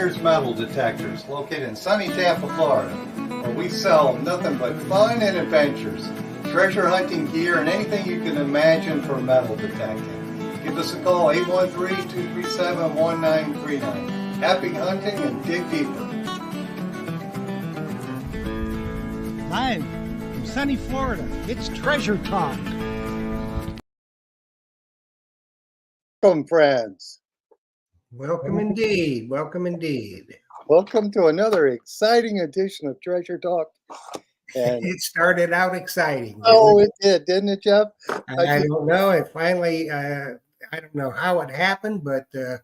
Myers Metal Detectors, located in sunny Tampa, Florida, where we sell nothing but fun and adventures, treasure hunting gear, and anything you can imagine for metal detecting. Give us a call, 813-237-1939. Happy hunting and dig deeper. Live from sunny Florida, it's Treasure Talk. Welcome, friends. Welcome indeed. Welcome indeed. Welcome to another exciting edition of Treasure Talk. And it started out exciting. It did, didn't it, Jeff? I don't know. It finally, I don't know how it happened, but the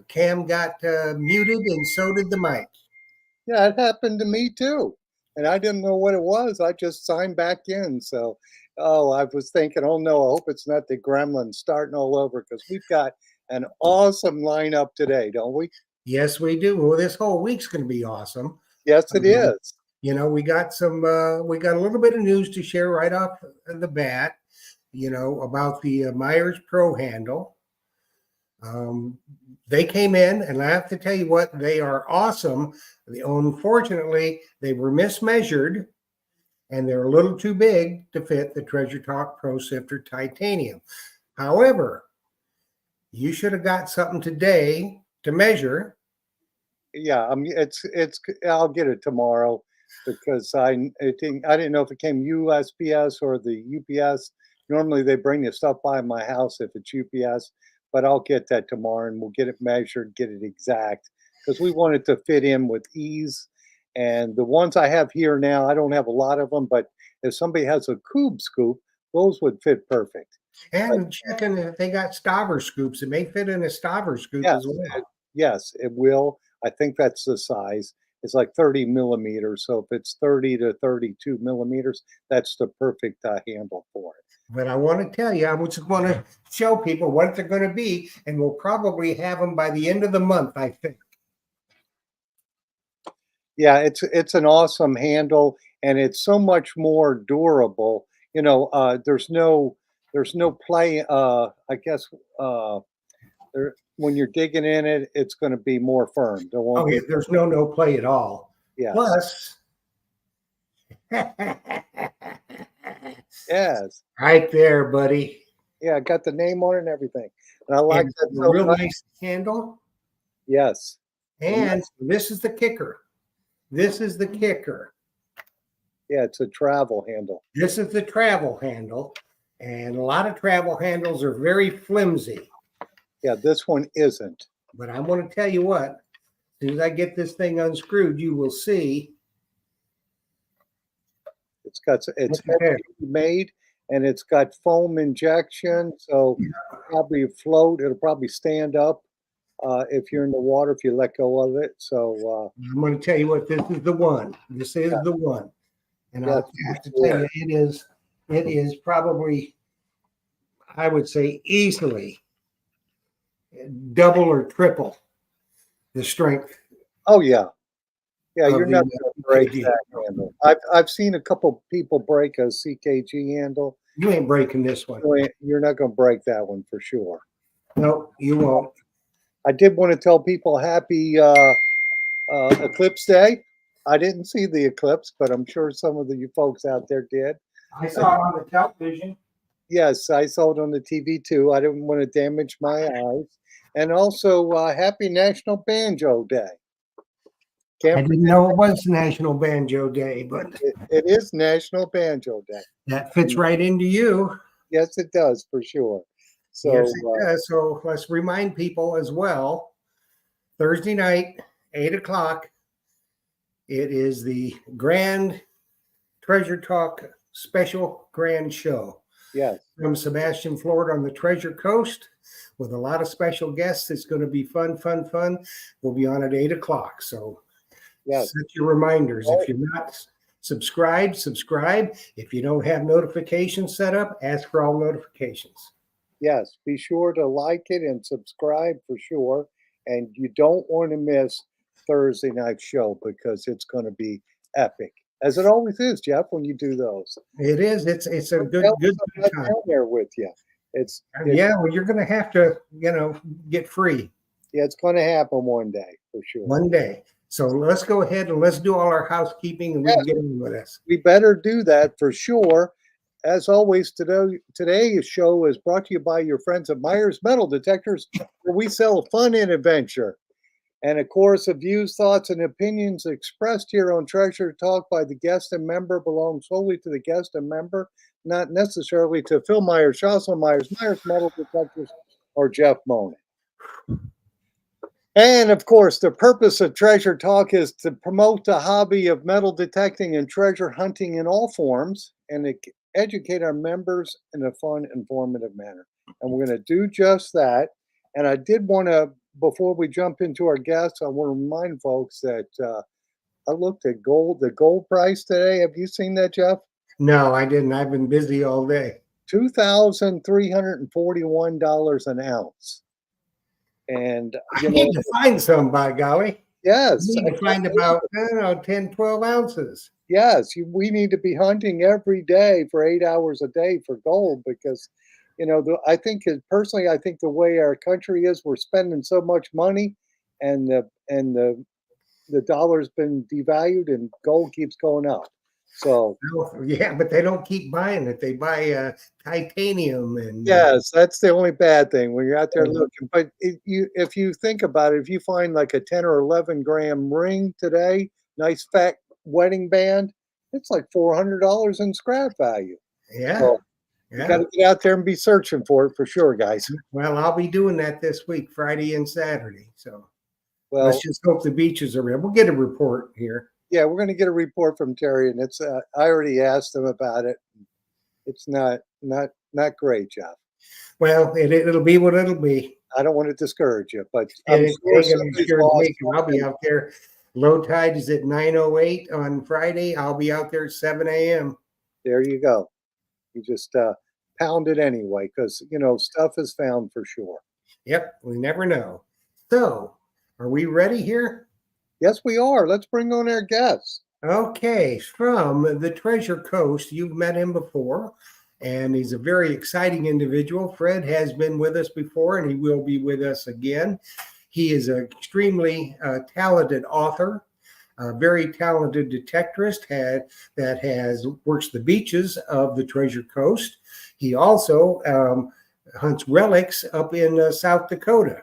cam got muted and so did the mic. Yeah, it happened to me too. And I didn't know what it was. I just signed back in. So, I was thinking, oh no, I hope it's not the gremlins starting all over, because we've got an awesome lineup today, don't we? Yes, we do. Well, this whole week's going to be awesome. Yes, it is. You know, we got a little bit of news to share right off the bat, you know, about the Myers Pro handle. They came in, and I have to tell you what, they are awesome. Unfortunately, they were mismeasured, and they're a little too big to fit the Treasure Talk Pro Sifter Titanium. However, you should have got something today to measure. Yeah, I'll get it tomorrow, because I didn't know if it came USPS or the UPS. Normally they bring the stuff by my house if it's UPS, but I'll get that tomorrow and we'll get it measured, get it exact, because we want it to fit in with ease. And the ones I have here now, I don't have a lot of them, but if somebody has a Cube scoop, those would fit perfect. And checking if they got Staver scoops. It may fit in a Staver scoop as well. Yes, it will. I think that's the size. It's like 30 millimeters. So if it's 30 to 32 millimeters, that's the perfect handle for it. But I want to tell you, I just want to show people what they're going to be, and we'll probably have them by the end of the month, I think. Yeah, it's an awesome handle, and it's so much more durable. You know, there's no play. I guess when you're digging in it, it's going to be more firm. There's no play at all. Yeah. Plus, yes, right there, buddy. Yeah, I got the name on it and everything, and I like that. So real nice handle. Yes. And this is the kicker. This is the kicker. Yeah, it's a travel handle. This is the travel handle, and a lot of travel handles are very flimsy. Yeah, this one isn't. But I want to tell you what, as soon as I get this thing unscrewed, you will see. It's heavy made, and it's got foam injection, so it'll probably float. It'll probably stand up if you're in the water, if you let go of it. So I'm going to tell you what, this is the one. This is the one. And I have to tell you, it is probably, I would say, easily double or triple the strength. Oh yeah, yeah. You're not going to break that handle. I've seen a couple people break a CKG handle. You ain't breaking this one. You're not going to break that one for sure. No, you won't. I did want to tell people happy Eclipse Day. I didn't see the eclipse, but I'm sure some of you folks out there did. I saw it on the television. Yes, I saw it on the TV too. I didn't want to damage my eyes. And also, happy National Banjo Day. I didn't know it was National Banjo Day, but it is National Banjo Day. That fits right into you. Yes, it does, for sure. So, yes, it does. So let's remind people as well, Thursday night, 8 o'clock, it is the Grand Treasure Talk Special Grand Show. Yes. From Sebastian, Florida on the Treasure Coast with a lot of special guests. It's going to be fun. We'll be on at 8 o'clock. So set your reminders. If you're not subscribed. If you don't have notifications set up, ask for all notifications. Yes, be sure to like it and subscribe for sure. And you don't want to miss Thursday night show, because it's going to be epic, as it always is, Jeff, when you do those. It is. It's a good time down there with you. Well, you're going to have to, get free. Yeah, it's going to happen one day for sure. One day. So let's go ahead and let's do all our housekeeping, and we can get in with this. We better do that for sure. As always, today's show is brought to you by your friends at Myers Metal Detectors, where we sell fun and adventure. And of course, the views, thoughts, and opinions expressed here on Treasure Talk by the guest and member belong solely to the guest and member, not necessarily to Phil Myers, Jocelyn Myers, Myers Metal Detectors, or Jeff Monin. And of course, the purpose of Treasure Talk is to promote the hobby of metal detecting and treasure hunting in all forms and educate our members in a fun, informative manner. And we're going to do just that. And I did want to, before we jump into our guests, I want to remind folks that I looked at gold, the gold price today. Have you seen that, Jeff? No, I didn't. I've been busy all day. $2,341 an ounce. And I need to find some, by golly. Yes. I need to find about, 10, 12 ounces. Yes, we need to be hunting every day for 8 hours a day for gold because, I think personally, I think the way our country is, we're spending so much money, and the dollar's been devalued, and gold keeps going up. So yeah, but they don't keep buying it. They buy titanium and yes, that's the only bad thing when you're out there looking. But if you think about it, if you find like a 10 or 11 gram ring today, nice fat wedding band, it's like $400 in scrap value. Yeah. So you got to get out there and be searching for it for sure, guys. Well, I'll be doing that this week, Friday and Saturday. So Well, let's just hope the beaches are real. We'll get a report here. yeah, we're going to get a report from Terry, and it's I already asked him about it. It's not great, Jeff. Well, it'll be what it'll be. I don't want to discourage you, but I'm sure I'll be out there. Low tide is at 9:08 on Friday. I'll be out there at 7 a.m. There you go. You just pound it anyway, because stuff is found for sure. Yep, we never know. So, are we ready here? Yes, we are. Let's bring on our guests. Okay, from the Treasure Coast. You've met him before, and he's a very exciting individual. Fred has been with us before, and he will be with us again. He is an extremely talented author, a very talented detectorist that has works the beaches of the Treasure Coast. He also hunts relics up in South Dakota.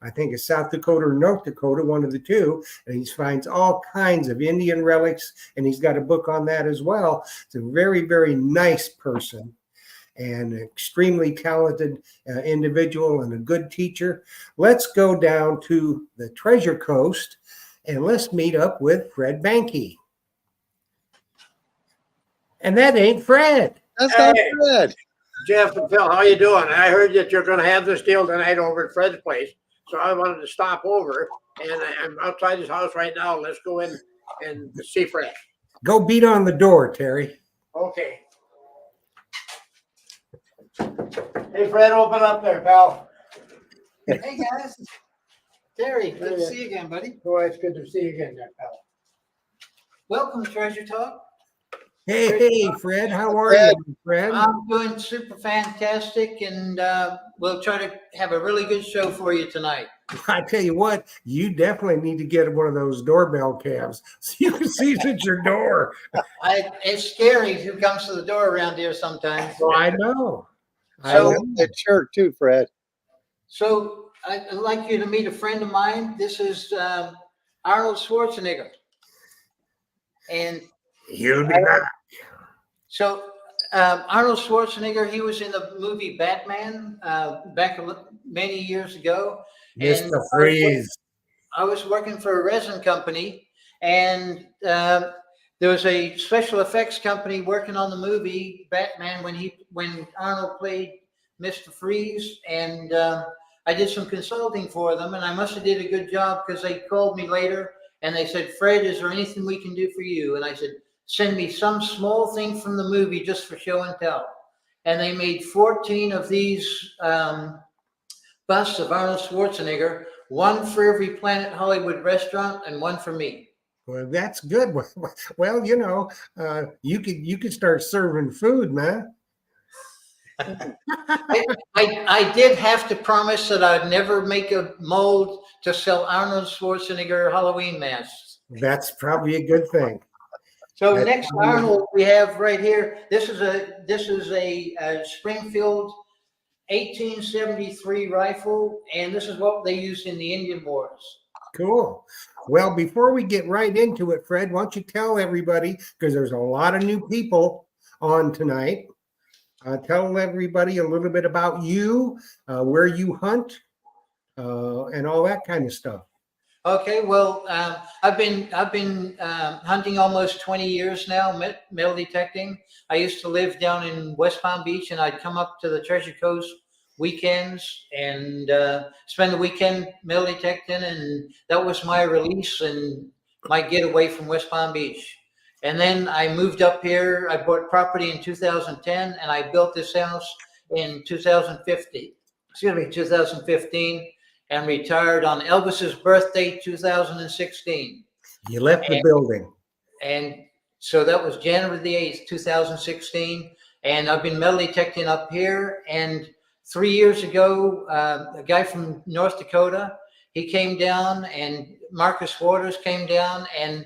I think it's South Dakota or North Dakota, one of the two, and he finds all kinds of Indian relics, and he's got a book on that as well. It's a very, very nice person and an extremely talented individual and a good teacher. Let's go down to the Treasure Coast, and let's meet up with Fred Banke. And that ain't Fred. That's not Fred. Jeff and Phil, how you doing? I heard that you're going to have this deal tonight over at Fred's place. So I wanted to stop over, and I'm outside his house right now. Let's go in and see Fred. Go beat on the door, Terry. Okay. Hey, Fred, open up there, pal. Hey, guys. Terry, good to see you again, buddy. Boy, it's good to see you again there, pal. Welcome to Treasure Talk. Hey, Fred. How are you, Fred? I'm doing super fantastic, and we'll try to have a really good show for you tonight. I tell you what, you definitely need to get one of those doorbell cams so you can see it's at your door. It's scary who comes to the door around here sometimes. Well, I know. So that shirt too, Fred. So I'd like you to meet a friend of mine. This is Arnold Schwarzenegger. And He'll be back. so Arnold Schwarzenegger, he was in the movie Batman back many years ago. Mr. Freeze. I was working for a resin company, and there was a special effects company working on the movie Batman when Arnold played Mr. Freeze, and I did some consulting for them, and I must have did a good job because they called me later and they said, "Fred, is there anything we can do for you?" And I said, "Send me some small thing from the movie just for show and tell." And they made 14 of these busts of Arnold Schwarzenegger, one for every Planet Hollywood restaurant and one for me. Well, that's good. Well, you could start serving food, man. I did have to promise that I'd never make a mold to sell Arnold Schwarzenegger Halloween masks. That's probably a good thing. So That's next probably- Arnold we have right here. This is a Springfield 1873 rifle, and this is what they used in the Indian Wars. Cool. Well, before we get right into it, Fred, why don't you tell everybody, because there's a lot of new people on tonight, tell everybody a little bit about you, where you hunt, and all that kind of stuff. Okay, well, I've been hunting almost 20 years now, metal detecting. I used to live down in West Palm Beach, and I'd come up to the Treasure Coast weekends and spend the weekend metal detecting, and that was my release and my getaway from West Palm Beach. And then I moved up here. I bought property in 2010, and I built this house in 2015, and retired on Elvis's birthday, 2016. You left the building. And so that was January the 8th, 2016. And I've been metal detecting up here. And 3 years ago, a guy from North Dakota, he came down, and Marcus Waters came down and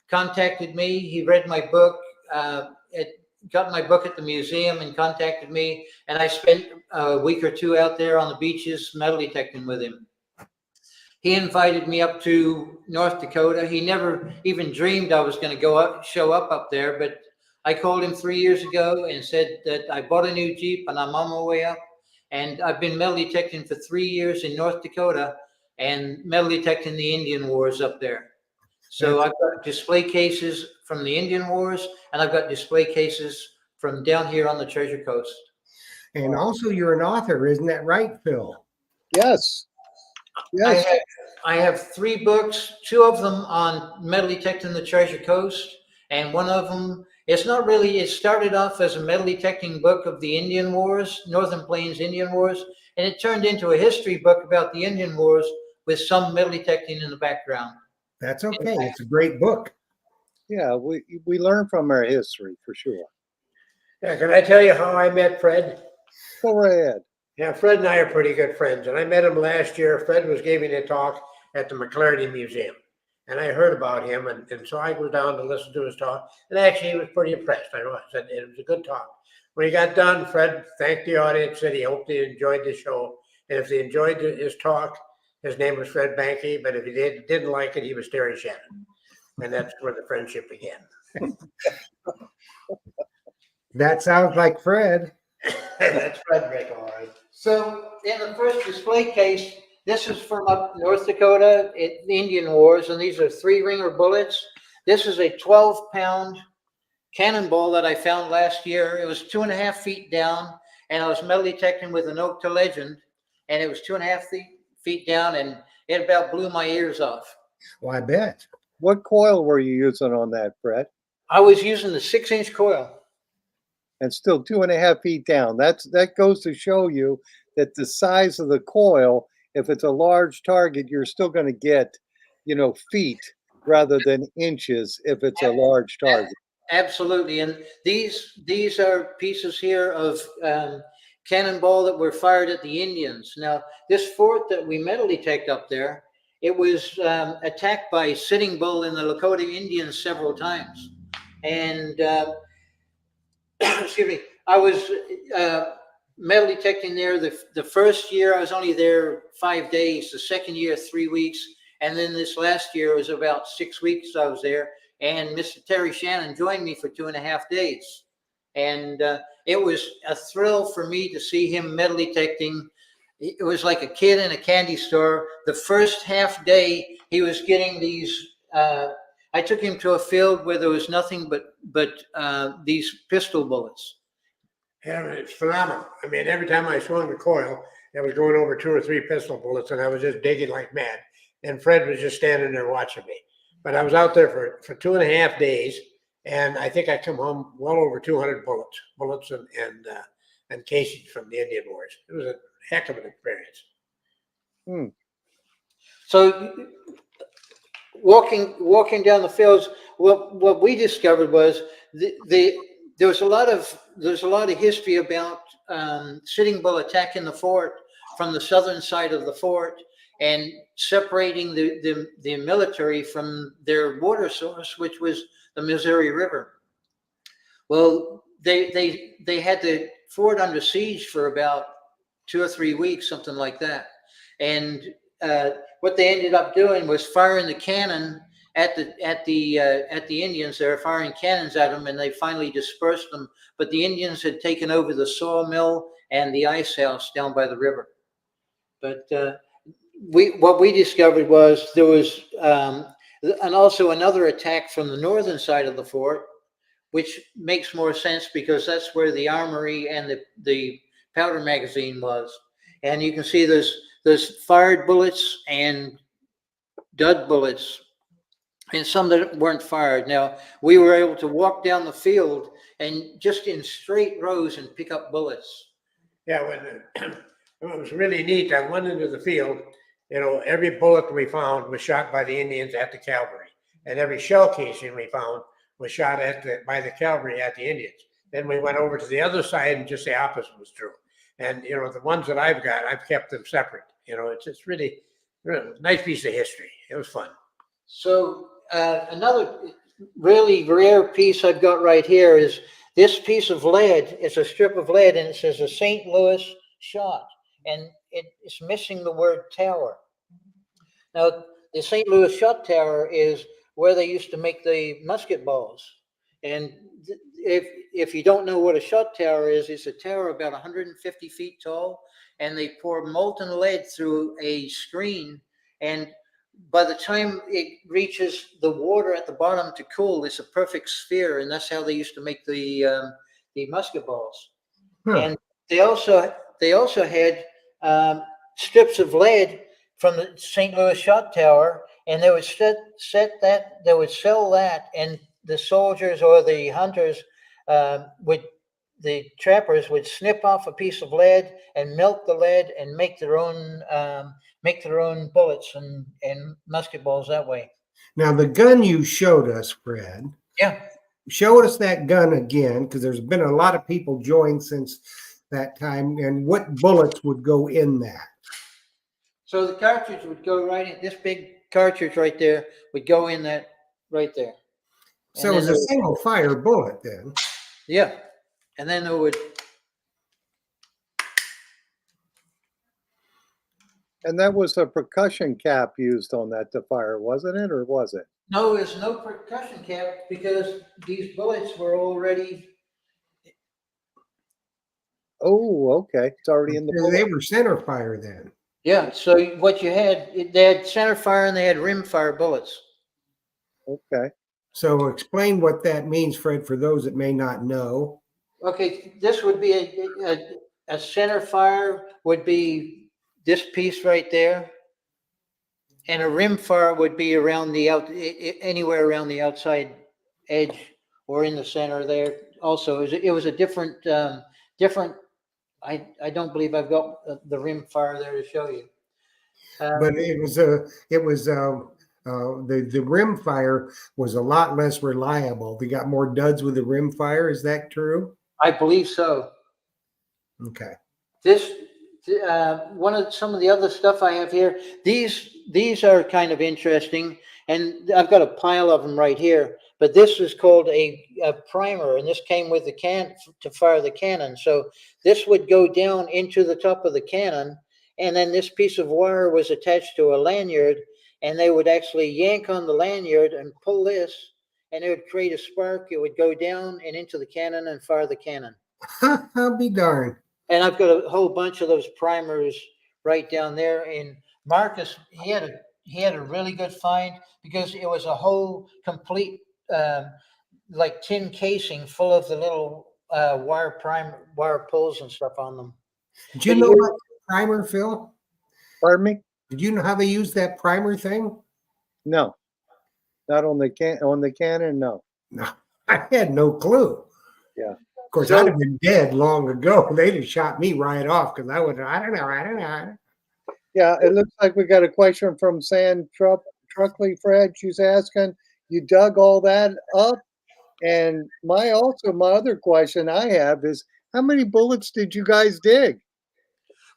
contacted me. He read my book, got my book at the museum and contacted me. And I spent a week or two out there on the beaches metal detecting with him. He invited me up to North Dakota. He never even dreamed I was going to show up there, but I called him 3 years ago and said that I bought a new Jeep and I'm on my way up. And I've been metal detecting for 3 years in North Dakota and metal detecting the Indian Wars up there. So I've got display cases from the Indian Wars, and I've got display cases from down here on the Treasure Coast. And also, you're an author, isn't that right, Phil? Yes. Yes. I have 3 books, 2 of them on metal detecting the Treasure Coast, and one of them, it started off as a metal detecting book of the Indian Wars, Northern Plains Indian Wars, and it turned into a history book about the Indian Wars with some metal detecting in the background. That's okay. It's a great book. Yeah, we learn from our history for sure. Yeah, can I tell you how I met Fred? Go right ahead. Yeah, Fred and I are pretty good friends, and I met him last year. Fred was giving a talk at the McClarty Museum, and I heard about him, and so I was down to listen to his talk, and actually he was pretty impressed. I was, and it was a good talk. When he got done, Fred thanked the audience, said he hoped they enjoyed the show, and if they enjoyed his talk, his name was Fred Banke, but if he didn't like it, he was Terry Shannon, and that's where the friendship began. That sounds like Fred. That's Frederick, all right. So in the first display case, this is from up North Dakota, the Indian Wars, and these are 3-ringer bullets. This is a 12-pound cannonball that I found last year. It was 2.5 feet down, and I was metal detecting with an Oak to Legend, and it was 2.5 feet down, and it about blew my ears off. Well, I bet. What coil were you using on that, Fred? I was using the 6-inch coil. And still 2.5 feet down. That goes to show you that the size of the coil, if it's a large target, you're still going to get, feet rather than inches if it's a large target. Absolutely. And these are pieces here of cannonball that were fired at the Indians. Now, this fort that we metal detect up there, it was attacked by Sitting Bull and the Lakota Indians several times. And excuse me, I was metal detecting there. The first year I was only there 5 days, the second year 3 weeks, and then this last year was about 6 weeks I was there. And Mr. Terry Shannon joined me for 2.5 days. And it was a thrill for me to see him metal detecting. It was like a kid in a candy store. The first half day he was getting these I took him to a field where there was nothing but these pistol bullets. Yeah, it's phenomenal. I mean, every time I swung the coil, I was going over 2 or 3 pistol bullets, and I was just digging like mad. And Fred was just standing there watching me. But I was out there for 2.5 days, and I think I come home well over 200 bullets and casings from the Indian Wars. It was a heck of an experience. So walking down the fields, what we discovered was there's a lot of history about Sitting Bull attacking the fort from the southern side of the fort and separating the military from their water source, which was the Missouri River. Well, they had the fort under siege for about 2 or 3 weeks, something like that. And what they ended up doing was firing the cannon at the Indians. They were firing cannons at them, and they finally dispersed them. But the Indians had taken over the sawmill and the ice house down by the river. But what we discovered was there was, and also another attack from the northern side of the fort, which makes more sense because that's where the armory and the powder magazine was. And you can see there's fired bullets and dud bullets, and some that weren't fired. Now, we were able to walk down the field and just in straight rows and pick up bullets. Yeah, when it was really neat. I went into the field. Every bullet we found was shot by the Indians at the cavalry, and every shell casing we found was shot by the cavalry at the Indians. Then we went over to the other side, and just the opposite was true. And the ones that I've got, I've kept them separate. It's really nice piece of history. It was fun. So another really rare piece I've got right here is this piece of lead. It's a strip of lead, and it says a St. Louis shot, and it's missing the word tower. Now, the St. Louis shot tower is where they used to make the musket balls. And if you don't know what a shot tower is, it's a tower about 150 feet tall, and they pour molten lead through a screen, and by the time it reaches the water at the bottom to cool, it's a perfect sphere, and that's how they used to make the musket balls. Huh. And they also had strips of lead from the St. Louis shot tower, and they would they would sell that, and the soldiers or the hunters the trappers would snip off a piece of lead and melt the lead and make their own bullets and musket balls that way. Now, the gun you showed us, Fred. Yeah. Show us that gun again, because there's been a lot of people joined since that time. And what bullets would go in that? So the cartridge would go right in. This big cartridge right there would go in that right there. So it was a single fire bullet then. Yeah. And then it would. And that was a percussion cap used on that to fire, wasn't it, or was it? No, there's no percussion cap because these bullets were already. Oh, okay. It's already in the bullet. They were center fire then. Yeah. So what you had, they had center fire and they had rim fire bullets. Okay. So explain what that means, Fred, for those that may not know. Okay, this would be a center fire would be this piece right there, and a rim fire would be around the anywhere around the outside edge or in the center there. Also, it was a different. I don't believe I've got the rim fire there to show you. But the rim fire was a lot less reliable. They got more duds with the rim fire. Is that true? I believe so. Okay. This some of the other stuff I have here. These are kind of interesting, and I've got a pile of them right here. But this is called a primer, and this came with the can to fire the cannon. So this would go down into the top of the cannon, and then this piece of wire was attached to a lanyard, and they would actually yank on the lanyard and pull this, and it would create a spark. It would go down and into the cannon and fire the cannon. I'll be darned. And I've got a whole bunch of those primers right down there. And Marcus, he had a really good find because it was a whole complete like tin casing full of the little wire pulls and stuff on them. Did you know about primer, Phil? Pardon me? Did you know how they use that primer thing? No, not on the cannon. No. No, I had no clue. Yeah. Of course, I'd have been dead long ago. They'd have shot me right off because I don't know. Yeah, it looks like we got a question from Sam Truckley, Fred. She's asking, you dug all that up? And my other question I have is, How many bullets did you guys dig?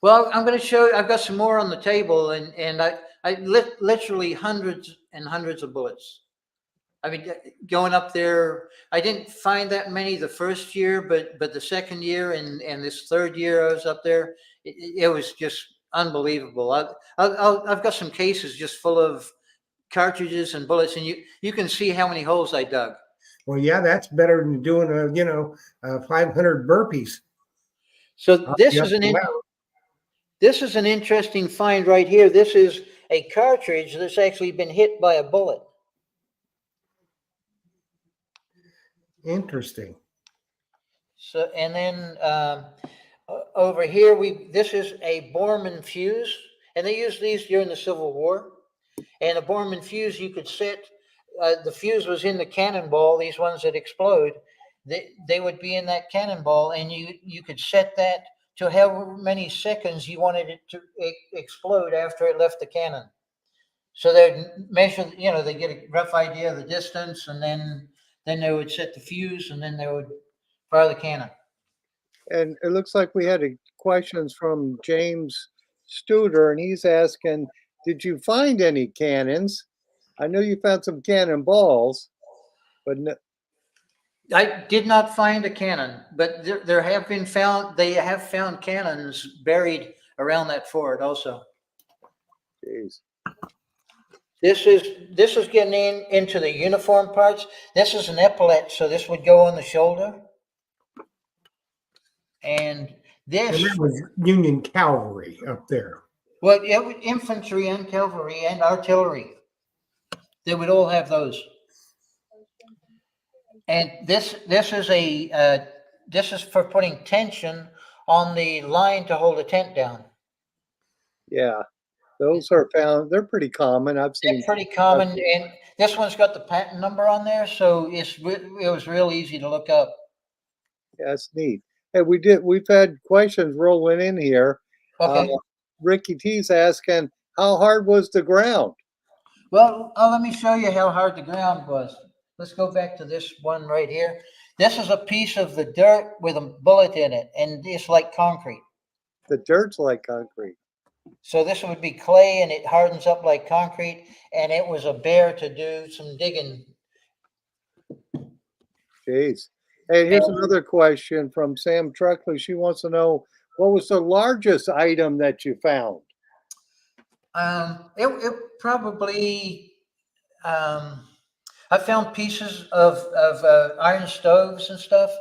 Well, I'm going to show you. I've got some more on the table, and literally hundreds and hundreds of bullets. I mean, going up there, I didn't find that many the first year, but the second year and this third year I was up there, it was just unbelievable. I've got some cases just full of cartridges and bullets, and you can see how many holes I dug. Well, yeah, that's better than doing 500 burpees. So Yep. this is an interesting find right here. This is a cartridge that's actually been hit by a bullet. Interesting. So, and then over here, this is a Borman fuse, and they used these during the Civil War. And a Borman fuse, you could set, the fuse was in the cannonball, these ones that explode. They would be in that cannonball, and you could set that to however many seconds you wanted it to explode after it left the cannon. So they'd measure, they get a rough idea of the distance, and then they would set the fuse, and then they would fire the cannon. And it looks like we had questions from James Studer, and he's asking, did you find any cannons? I know you found some cannonballs, but no. I did not find a cannon, but there have been found. They have found cannons buried around that fort also. Jeez. This is getting into the uniform parts. This is an epaulette, so this would go on the shoulder. And this was Union cavalry up there. Well, it was infantry and cavalry and artillery. They would all have those. And this is for putting tension on the line to hold a tent down. Yeah, those are found. They're pretty common. I've seen. They're pretty common, and this one's got the patent number on there, so it was real easy to look up. Yeah, that's neat. Hey, we've had questions rolling in here. Okay. Ricky T's asking, how hard was the ground? Well, let me show you how hard the ground was. Let's go back to this one right here. This is a piece of the dirt with a bullet in it, and it's like concrete. The dirt's like concrete. So this would be clay, and it hardens up like concrete, and it was a bear to do some digging. Jeez. Hey, here's another question from Sam Truckley. She wants to know, what was the largest item that you found? It probably, I found pieces of iron stoves and stuff.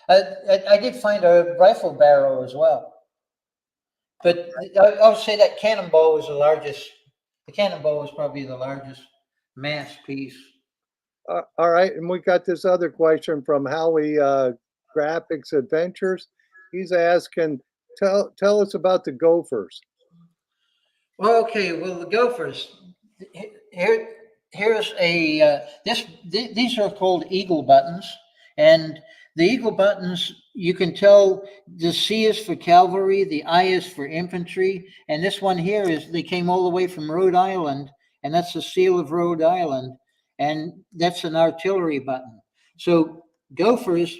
I did find a rifle barrel as well. But I would say that cannonball was the largest. The cannonball was probably the largest mass piece. All right, and we got this other question from Howie Graphics Adventures. He's asking, tell us about the Gophers. Well, okay. Well, the Gophers. Here's a these are called eagle buttons, and the eagle buttons, you can tell the C is for cavalry, the I is for infantry, and this one here they came all the way from Rhode Island, and that's the seal of Rhode Island, and that's an artillery button. So gophers,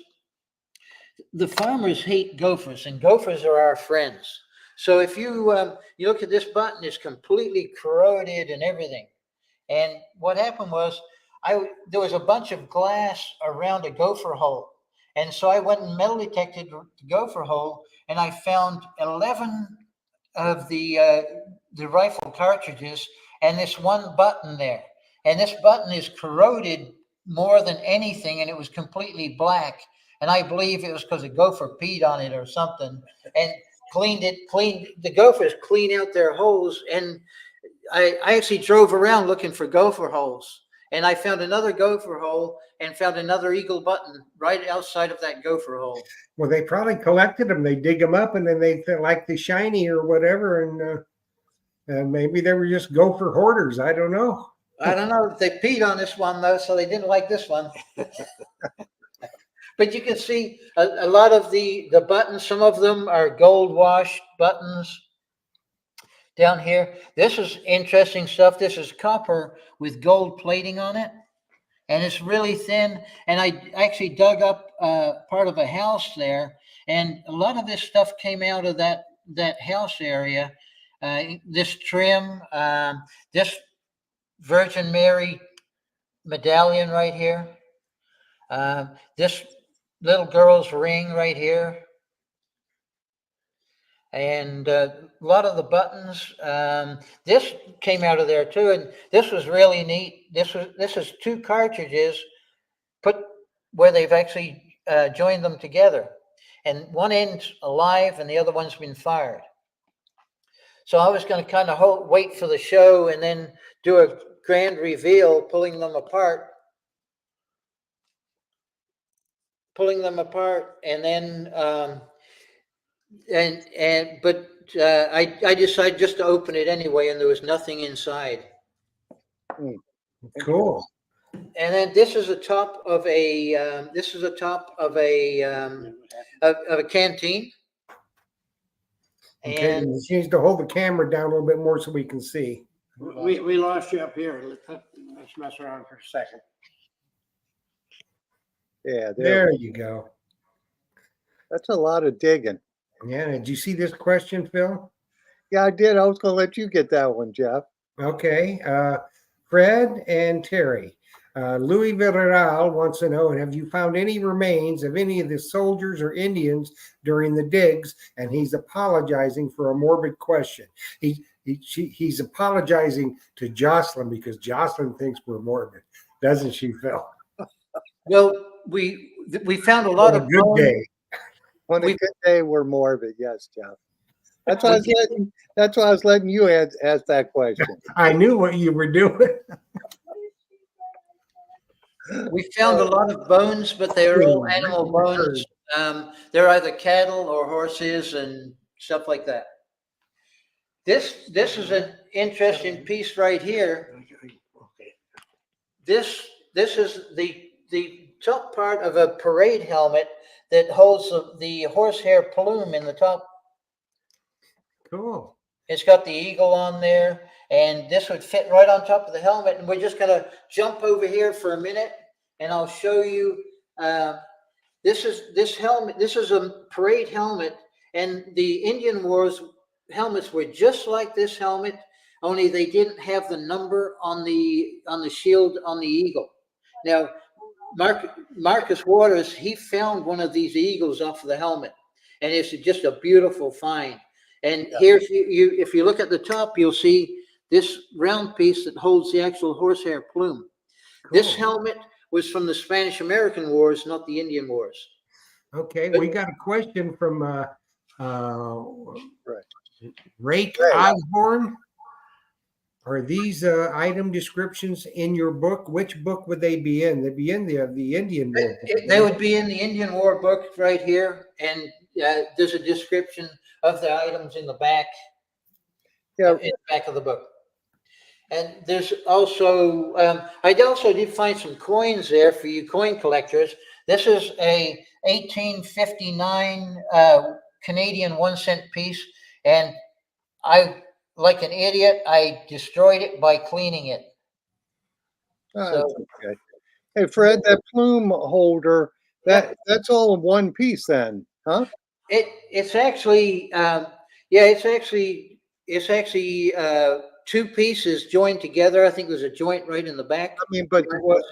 the farmers hate gophers, and gophers are our friends. So if you look at this button, it's completely corroded and everything. And what happened was, there was a bunch of glass around a gopher hole. And so I went and metal detected the gopher hole, and I found 11 of the rifle cartridges and this one button there. And this button is corroded more than anything, and it was completely black. And I believe it was because a gopher peed on it or something and cleaned the gophers clean out their holes. And I actually drove around looking for gopher holes, and I found another gopher hole and found another eagle button right outside of that gopher hole. Well, they probably collected them. They dig them up, and then they feel like the shiny or whatever, and maybe they were just gopher hoarders. I don't know. I don't know. They peed on this one though, so they didn't like this one. But you can see a lot of the buttons. Some of them are gold washed buttons. Down here, this is interesting stuff. This is copper with gold plating on it, and it's really thin. And I actually dug up part of a house there, And a lot of this stuff came out of that house area. This trim, this Virgin Mary medallion right here, this little girl's ring right here, and a lot of the buttons. This came out of there too, and this was really neat. This is 2 cartridges put where they've actually joined them together, and one end's alive and the other one's been fired. So I was going to kind of wait for the show and then do a grand reveal, pulling them apart, and then but I decided just to open it anyway, and there was nothing inside. Cool. And then this is a top of a of a canteen. Okay, And she needs to hold the camera down a little bit more so we can see. We lost you up here. Let's mess around for a second. Yeah, There you go. that's a lot of digging. Yeah, did you see this question, Phil? Yeah, I did. I was going to let you get that one, Jeff. Okay, Fred and Terry. Louis Villarreal wants to know, have you found any remains of any of the soldiers or Indians during the digs? And he's apologizing for a morbid question. He's apologizing to Jocelyn because Jocelyn thinks we're morbid, doesn't she, Phil? well, we found a lot On a of good bones. day. On a good day, we're morbid. Yes, Jeff. That's why I was letting you ask that question. I knew what you were doing. We found a lot of bones, but they are all animal bones. They're either cattle or horses and stuff like that. This is an interesting piece right here. This is the top part of a parade helmet that holds the horsehair plume in the top. Cool. It's got the eagle on there, and this would fit right on top of the helmet. And we're just going to jump over here for a minute, and I'll show you. This helmet. This is a parade helmet, and the Indian Wars helmets were just like this helmet, only they didn't have the number on the shield on the eagle. Now, Marcus Waters, he found one of these eagles off of the helmet, and it's just a beautiful find. And here, if you look at the top, you'll see this round piece that holds the actual horsehair plume. Cool. This helmet was from the Spanish-American Wars, not the Indian Wars. Okay, we got a question from Rake Osborne. Are these item descriptions in your book? Which book would they be in? They'd be in the Indian War book. They would be in the Indian War book right here, and there's a description of the items in the back. Yeah, in the back of the book. And there's also I also did find some coins there for you coin collectors. This is a 1859 Canadian 1-cent piece, and I, like an idiot, I destroyed it by cleaning it. So, okay. Hey, Fred, that plume holder, that's all in one piece then, huh? It's actually it's actually 2 pieces joined together. I think there's a joint right in the back. I mean, but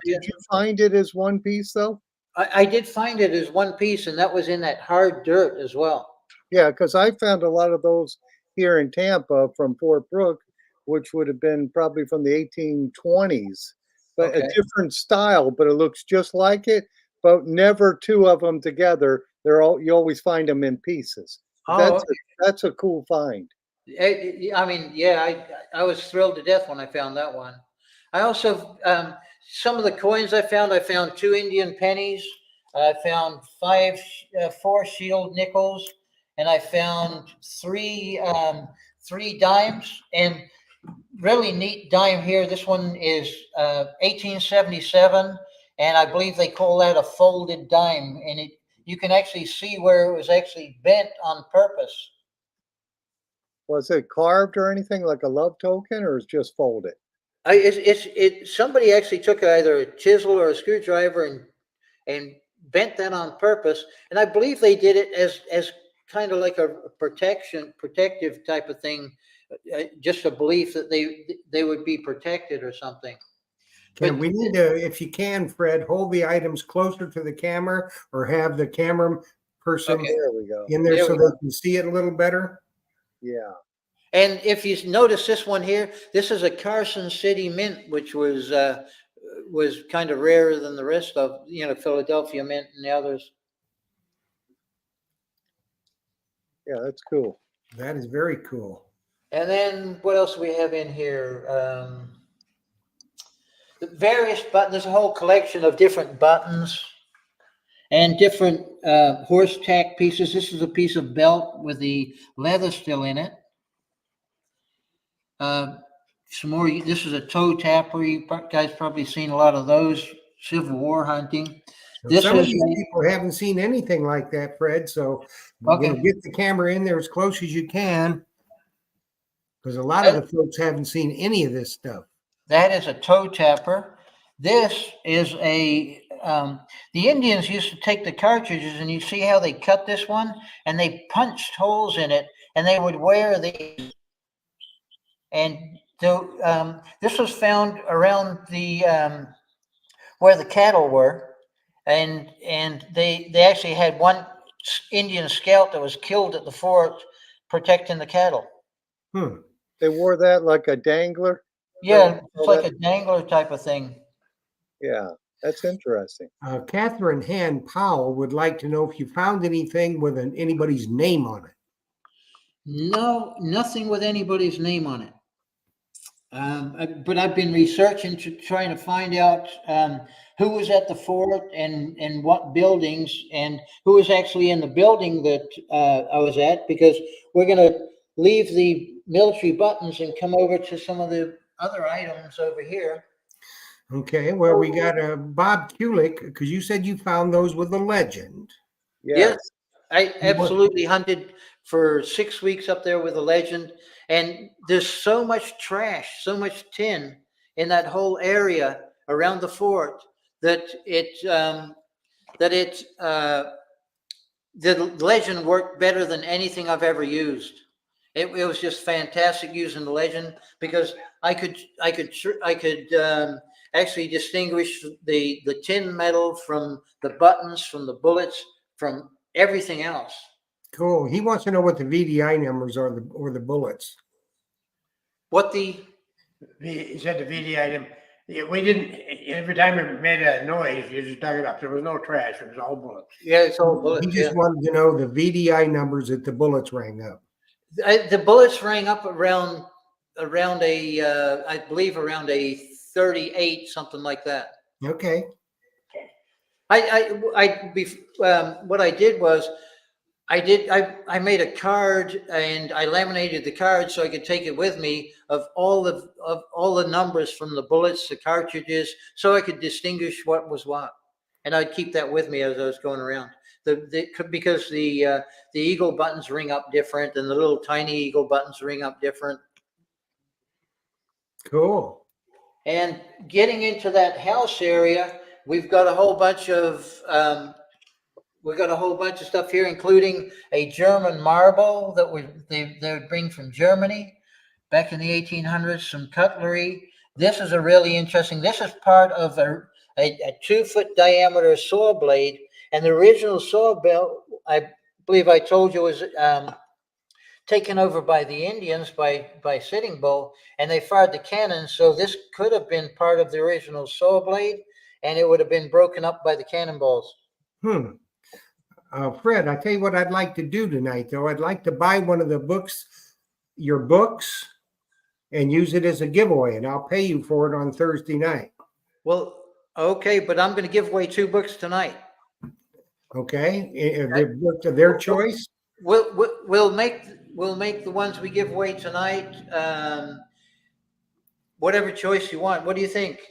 did you find it as one piece though? I did find it as one piece, and that was in that hard dirt as well. Yeah, because I found a lot of those here in Tampa from Fort Brooke, which would have been probably from the 1820s, but a different style, but it looks just like it, but never 2 of them together. You always find them in pieces. Oh, that's a cool find. I mean, yeah, I was thrilled to death when I found that one. I also, some of the coins I found 2 Indian pennies. I found 4 shield nickels, and I found 3 dimes, and really neat dime here. This one is 1877, and I believe they call that a folded dime, and you can actually see where it was actually bent on purpose. Was it carved or anything like a love token, or is it just folded? Somebody actually took either a chisel or a screwdriver and bent that on purpose, and I believe they did it as kind of like a protective type of thing, just a belief that they would be protected or something. Can we need to, if you can, Fred, hold the items closer to the camera or have the camera person There we go. in there There so we they can see it a little better? Yeah. And if you notice this one here, this is a Carson City mint, which was kind of rarer than the rest of, Philadelphia mint and the others. Yeah, that's cool. That is very cool. And then what else do we have in here? The various buttons. There's a whole collection of different buttons and different horse tack pieces. This is a piece of belt with the leather still in it. Some more. This is a toe tapper. You guys probably seen a lot of those Civil War hunting. Some of these people haven't seen anything like that, Fred. So get the camera in there as close as you can, because a lot of the folks haven't seen any of this stuff. That is a toe tapper. This is the Indians used to take the cartridges, and you see how they cut this one, and they punched holes in it, and they would wear these. And this was found around the where the cattle were, and they actually had one Indian scout that was killed at the fort protecting the cattle. They wore that like a dangler? Yeah, it's like a dangler type of thing. Yeah, that's interesting. Catherine Han Powell would like to know if you found anything with anybody's name on it. No, nothing with anybody's name on it. But I've been researching trying to find out who was at the fort and what buildings and who was actually in the building that I was at, because we're going to leave the military buttons and come over to some of the other items over here. Okay, well, we got Bob Kulick, because you said you found those with the legend. Yes, I absolutely hunted for 6 weeks up there with the legend, and there's so much trash, so much tin in that whole area around the fort that the legend worked better than anything I've ever used. It was just fantastic using the legend, because I could actually distinguish the tin metal from the buttons, from the bullets, from everything else. Cool. He wants to know what the VDI numbers are, or the bullets. What he said the VDI. We didn't. Every time it made a noise, you just dug it up. There was no trash. It was all bullets. Yeah, it's all bullets. He just wanted to know the VDI numbers that the bullets rang up. The bullets rang up around I believe around a 38, something like that. Okay. What I did was I made a card, and I laminated the card so I could take it with me of all the numbers from the bullets, the cartridges, so I could distinguish what was what, and I'd keep that with me as I was going around. Because the eagle buttons ring up different, and the little tiny eagle buttons ring up different. Cool. And getting into that house area, we've got a whole bunch of stuff here, including a German marble that they would bring from Germany back in the 1800s. Some cutlery. This is a really interesting. This is part of a 2-foot diameter saw blade. And the original saw belt, I believe I told you, was taken over by the Indians by Sitting Bull, and they fired the cannon. So this could have been part of the original saw blade, and it would have been broken up by the cannonballs. Fred, I tell you what I'd like to do tonight, though. I'd like to buy one of the books, your books, and use it as a giveaway, and I'll pay you for it on Thursday night. Well, okay, but I'm going to give away 2 books tonight. Okay, their choice. We'll make the ones we give away tonight. Whatever choice you want. What do you think?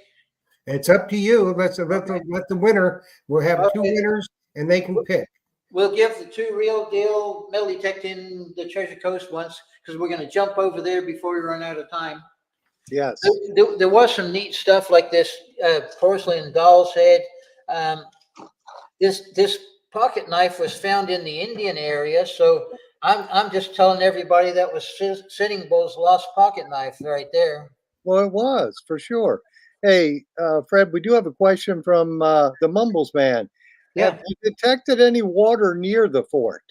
It's up to you. Let the winner. We'll have 2 winners, and they can pick. We'll give the 2 real deal metal detecting the Treasure Coast ones, because we're going to jump over there before we run out of time. Yes. There was some neat stuff like this porcelain doll's head. this pocket knife was found in the Indian area, so I'm just telling everybody that was Sitting Bull's lost pocket knife right there. Well, it was for sure. Hey, Fred, we do have a question from the Mumbles man. Yeah. Have you detected any water near the fort?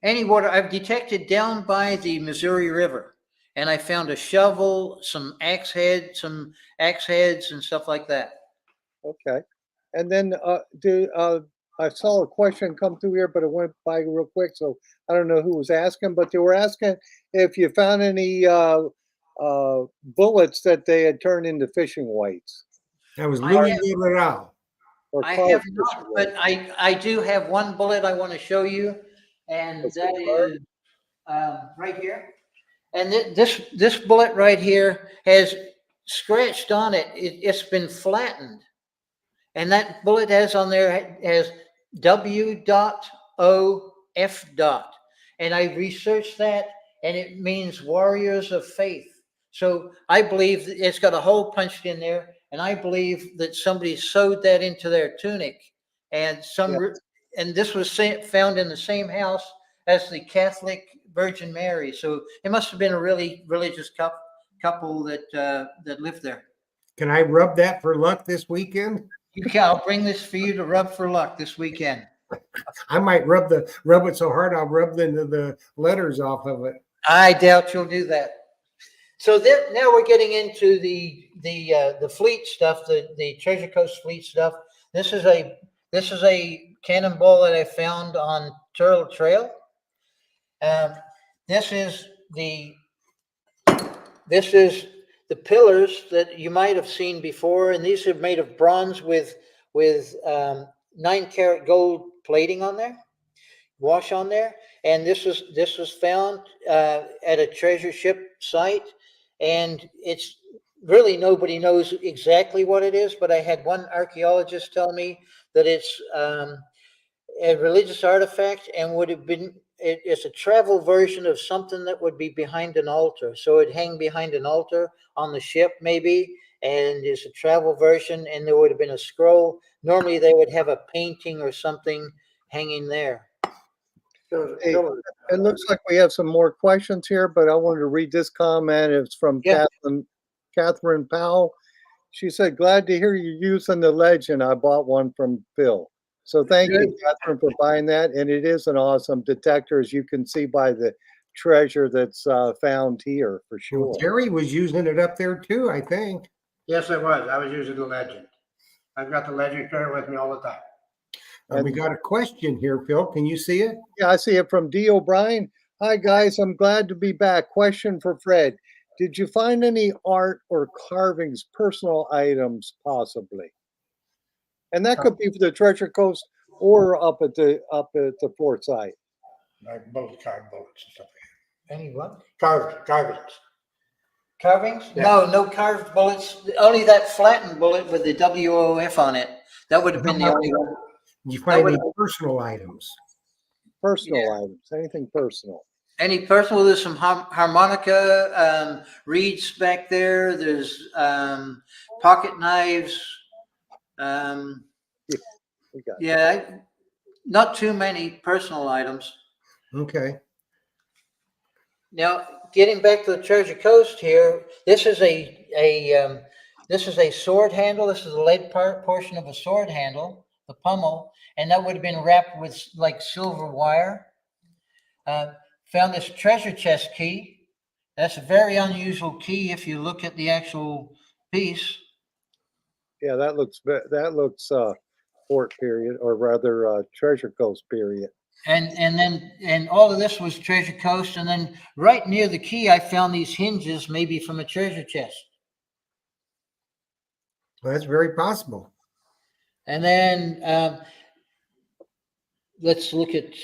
Any water I've detected down by the Missouri River, and I found a shovel, some axe heads, and stuff like that. Okay. And then I saw a question come through here, but it went by real quick, so I don't know who was asking, but they were asking if you found any bullets that they had turned into fishing weights That was I Louis have- Villarreal. or I carved have fishing not, but weights. I do have one bullet I want to show you, and Was it that carved? is right here. And this bullet right here has scratched on it. It's been flattened, and that bullet has on there has W.O.F. And I researched that, and it means warriors of faith. So I believe that it's got a hole punched in there, and I believe that somebody sewed that into their tunic, and Yes. and this was found in the same house as the Catholic Virgin Mary. So it must have been a really religious couple that lived there. Can I rub that for luck this weekend? I'll bring this for you to rub for luck this weekend. I might rub it so hard I'll rub the letters off of it. I doubt you'll do that. So now we're getting into the fleet stuff, the Treasure Coast fleet stuff. This is a cannonball that I found on Turtle Trail. This is the pillars that you might have seen before, and these are made of bronze with 9-karat gold plating on there, wash on there. And this was found at a treasure ship site, and it's really nobody knows exactly what it is. But I had one archaeologist tell me that it's a religious artifact and would have been it's a travel version of something that would be behind an altar. So it'd hang behind an altar on the ship maybe, and it's a travel version, and there would have been a scroll. Normally they would have a painting or something hanging there. Hey, it looks like we have some more questions here, but I wanted to read this comment. It's from Yeah. Catherine Powell. She said, "Glad to hear you using the legend. I bought one from Phil." So thank you, Catherine, for buying that. And it is an awesome detector, as you can see by the treasure that's found here for sure. Well, Terry was using it up there too, I think. Yes, I was. I was using the legend. I've got the legend carried with me all the time. And we got a question here, Phil. Can you see it? Yeah, I see it from D. O'Brien. Hi, guys. I'm glad to be back. Question for Fred. Did you find any art or carvings, personal items, possibly? And that could be for the Treasure Coast or up at the fort site. Like both carved bullets and stuff like Any what? that. Carvings. Carvings? Yeah. No carved bullets. Only that flattened bullet with the WOF on it. That would have been the only one. Did you find would- any personal items? Personal items, anything personal. Any personal? There's some harmonica reeds back there. There's pocket knives. We got Yeah, not too many personal items. Okay. Now, getting back to the Treasure Coast here, this is a sword handle. This is the lead portion of a sword handle, the pommel, and that would have been wrapped with like silver wire. Found this treasure chest key. That's a very unusual key if you look at the actual piece. Yeah, that looks fort period, or rather Treasure Coast period. And all of this was Treasure Coast, and then right near the key, I found these hinges, maybe from a treasure chest. Well, that's very possible. And then let's look at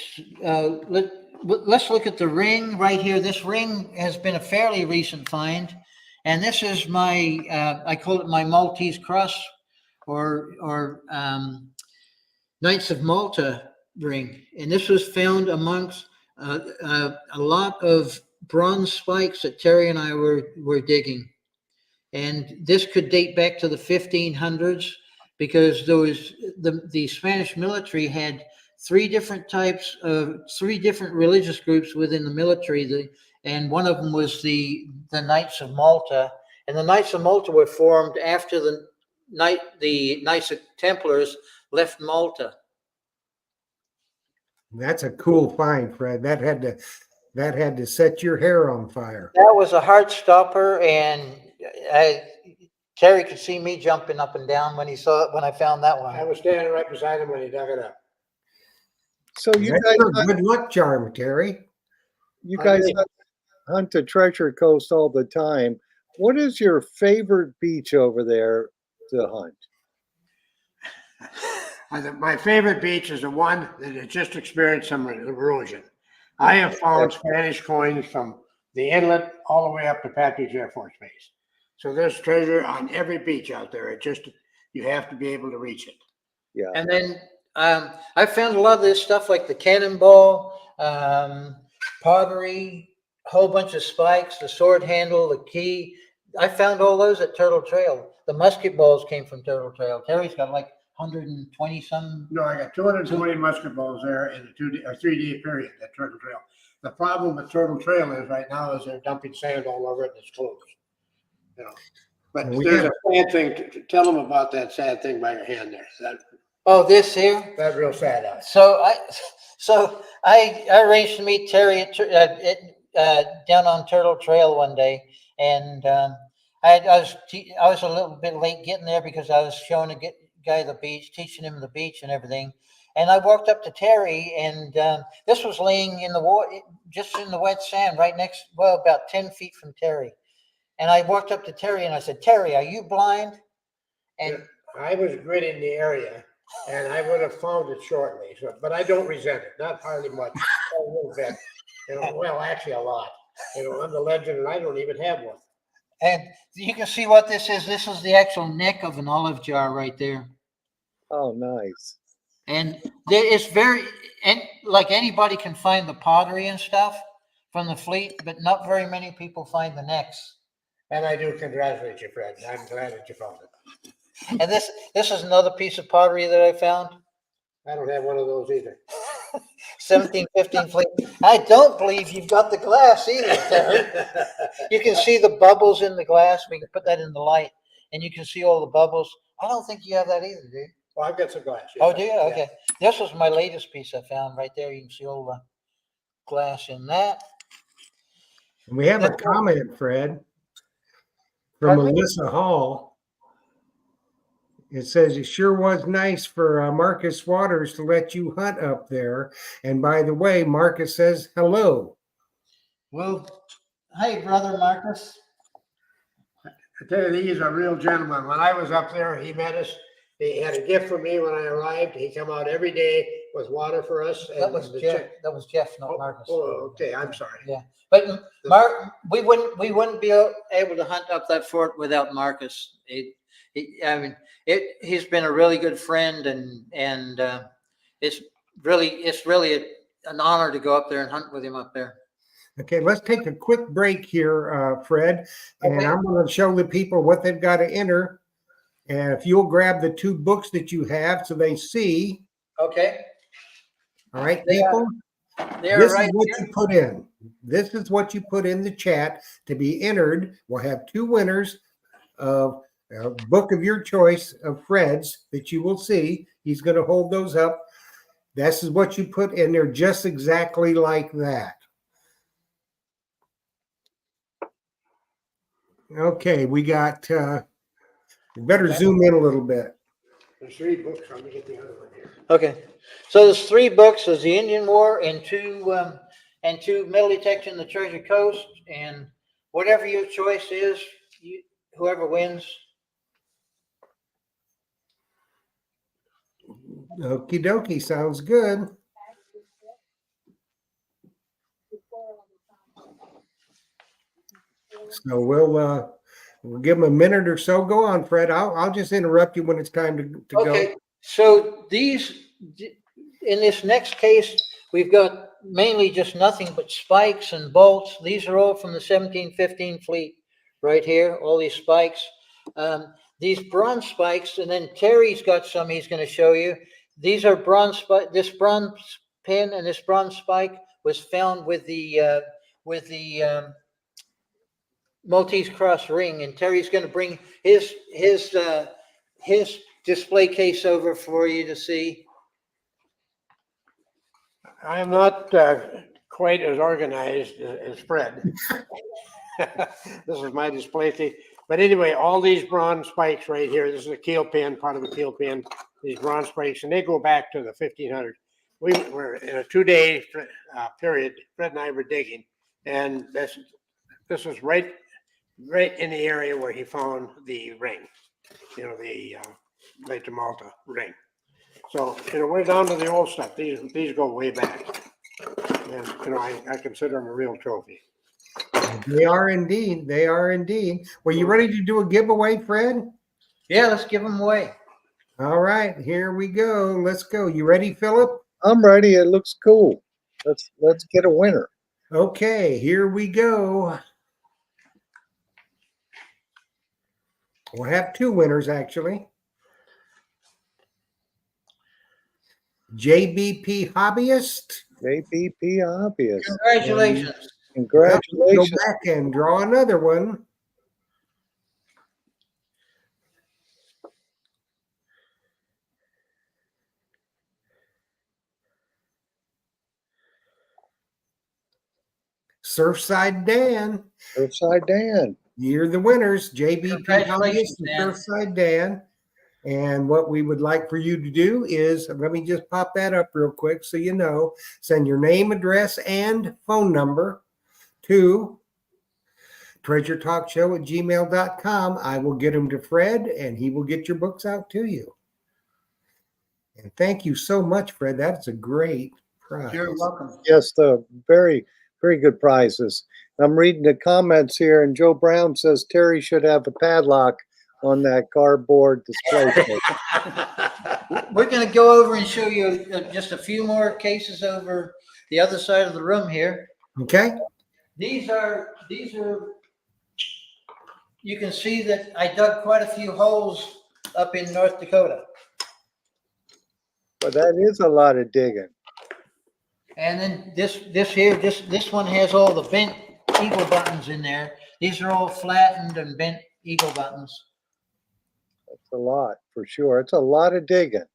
let's look at the ring right here. This ring has been a fairly recent find, and this is my I call it my Maltese cross, or Knights of Malta ring, and this was found amongst a lot of bronze spikes that Terry and I were digging, and this could date back to the 1500s. because the Spanish military had three different religious groups within the military. And one of them was the Knights of Malta, and the Knights of Malta were formed after the Knights of Templars left Malta. That's a cool find, Fred. That had to set your hair on fire. That was a heart stopper, and Terry could see me jumping up and down when he saw it when I found that one. I was standing right beside him when he dug it up. So you That's guys, a good luck charm, Terry. you guys hunt the Treasure Coast all the time. What is your favorite beach over there to hunt? My favorite beach is the one that has just experienced some erosion. I have found Spanish coins from the inlet all the way up to Patrick's Air Force Base. So there's treasure on every beach out there. You have to be able to reach it. Yeah. And then I found a lot of this stuff like the cannonball, pottery, a whole bunch of spikes, the sword handle, the key. I found all those at Turtle Trail. The musket balls came from Turtle Trail. Terry's got like 120 some. No, I got 220 musket balls there in a 3-day period at Turtle Trail. The problem with Turtle Trail is right now is they're dumping sand all over it and it's closed. But there's a sad thing. Tell them about that sad thing by your hand there. This here. That real sad eye. So I arranged to meet Terry down on Turtle Trail one day, and I was a little bit late getting there because I was showing a guy the beach, teaching him the beach and everything. And I walked up to Terry, and this was laying in the water, just in the wet sand, right about 10 feet from Terry. And I walked up to Terry and I said, "Terry, are you blind?" And I was gridding the area, and I would have found it shortly. But I don't resent it, not hardly much, a little bit. Well, actually a lot. I'm the legend, and I don't even have one. And you can see what this is. This is the actual neck of an olive jar right there. Oh, nice. And like anybody can find the pottery and stuff from the fleet, but not very many people find the necks. And I do congratulate you, Fred. I'm glad that you found it. And this is another piece of pottery that I found. I don't have one of those either. 1715 fleet. I don't believe you've got the glass either, Terry. You can see the bubbles in the glass. We can put that in the light, and you can see all the bubbles. I don't think you have that either, do you? Well, I've got some glass. Oh, do you? Okay. Yeah. This was my latest piece I found right there. You can see all the glass in that. We have a comment, Fred, from Melissa Hall. It says, "It sure was nice for Marcus Waters to let you hunt up there. And by the way, Marcus says hello." Well, hey, brother Marcus. I tell you, he's a real gentleman. When I was up there, he met us. He had a gift for me when I arrived. He come out every day with water for us. That was Jeff, not Marcus. Oh, okay. I'm sorry. Yeah, but we wouldn't be able to hunt up that fort without Marcus. He's been a really good friend, and it's really an honor to go up there and hunt with him up there. Okay, let's take a quick break here, Fred, and I'm going to show the people what they've got to enter. And if you'll grab the 2 books that you have so they see. Okay. All right, people. This is what you put in. This is what you put in the chat to be entered. We'll have 2 winners of a book of your choice of Fred's that you will see. He's going to hold those up. This is what you put in there, just exactly like that. Okay, we got, we better zoom in a little bit. There's 3 books. Let me get the other one here. Okay. So there's 3 books. There's the Indian War and two metal detector in the Treasure Coast. And whatever your choice is, whoever wins. Okie dokie, sounds good. So we'll give them a minute or so. Go on, Fred. I'll just interrupt you when it's time to go. Okay. So in this next case, we've got mainly just nothing but spikes and bolts. These are all from the 1715 fleet right here, all these spikes. these bronze spikes, and then Terry's got some he's going to show you. These are bronze spike. This bronze pin and this bronze spike was found with the Maltese cross ring, and Terry's going to bring his display case over for you to see. I am not quite as organized as Fred. This is my display case. But anyway, all these bronze spikes right here, this is a keel pin, part of a keel pin, these bronze spikes, and they go back to the 1500s. We were in a 2-day period, Fred and I were digging, and this was right in the area where he found the ring, the Lake de Malta ring. So, we're down to the old stuff. These go way back. And, I consider them a real trophy. They are indeed. They are indeed. Were you ready to do a giveaway, Fred? Yeah, let's give them away. All right, here we go. Let's go. You ready, Philip? I'm ready. It looks cool. Let's get a winner. Okay, here we go. We'll have 2 winners, actually. JBP Hobbyist. JBP Obvious. Congratulations. Congratulations. Go back and draw another one. Surfside Dan. Surfside Dan. You're the winners, JBP Congratulations, Hobbyist and Dan. Surfside Dan. And what we would like for you to do is, let me just pop that up real quick so you know. Send your name, address, and phone number to treasuretalkshow@gmail.com. I will get them to Fred, and he will get your books out to you. And thank you so much, Fred. That's a great prize. You're welcome. Yes, the very, very good prizes. I'm reading the comments here, and Joe Brown says Terry should have a padlock on that cardboard display case. We're going to go over and show you just a few more cases over the other side of the room here. Okay. These are, you can see that I dug quite a few holes up in North Dakota. But that is a lot of digging. And then this one has all the bent eagle buttons in there. These are all flattened and bent eagle buttons. That's a lot, for sure. It's a lot of digging.